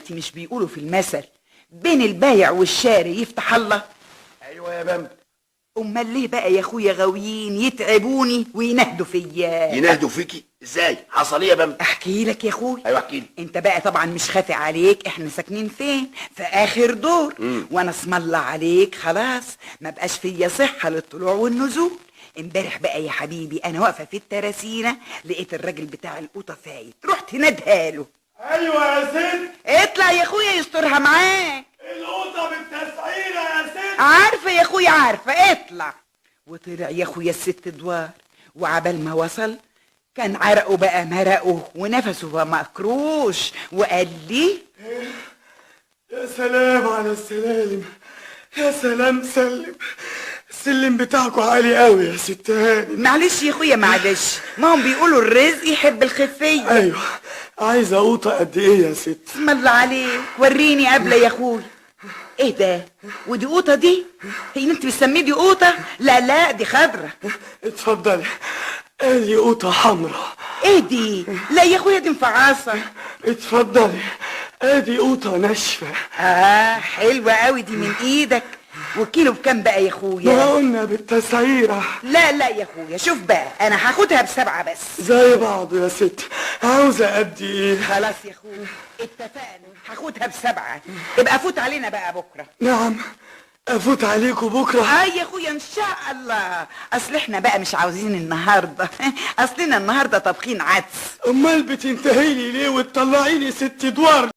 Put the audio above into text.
خالتي مش بيقولوا في المثل بين البايع والشاري يفتح الله؟ ايوه يا بامبا. امال ليه بقى يا اخويا غاويين يتعبوني وينهدوا فيا؟ ينهدوا فيكي ازاي؟ حصل ايه يا بامبا؟ احكي لك يا اخويا. ايوه احكي لي. انت بقى طبعا مش خافي عليك، احنا ساكنين فين؟ في اخر دور. وانا اسم الله عليك خلاص ما بقاش فيا صحه للطلوع والنزول. امبارح بقى يا حبيبي انا واقفه في التراسينه لقيت الراجل بتاع القوطه فايت، رحت نادها له. ايوه يا ست. اطلع يا اخويا يسترها معاك. القوطه بالتسعيره يا ست. عارفه يا اخويا عارفه، اطلع. وطلع يا اخويا الست ادوار، وعبال ما وصل كان عرقه بقى مرقه ونفسه مكروش، وقال لي يا سلام على السلالم، يا سلام سلم. السلم بتاعكوا عالي قوي يا ست هاني. معلش يا اخويا معلش، ما هم بيقولوا الرزق يحب الخفيه. ايوه، عايزه قوطه قد ايه يا ست؟ اسم الله عليك، وريني قبله يا اخويا. ايه ده؟ ودي قوطه دي؟ هي انت بتسميه دي قوطه؟ لا لا دي خضره. اتفضلي، ادي قوطه حمراء. ايه دي؟ لا يا اخويا دي مفعصه. اتفضلي، ادي قوطه ناشفه. حلوه قوي دي من ايدك. والكيلو بكام بقى يا اخويا؟ ما قلنا بالتسعيره. لا لا يا اخويا شوف بقى، انا هاخدها ب7 بس. زي بعض يا ست. عاوزه قد ايه؟ خلاص يا اخويا اتفقنا، هاخدها ب7. ابقى فوت علينا بقى بكره. نعم، افوت عليكم بكره. يا اخويا ان شاء الله. اصل احنا بقى مش عاوزين النهارده اصلنا النهارده طابخين عدس. امال بتنتهي لي ليه وتطلعيني 6 ادوار؟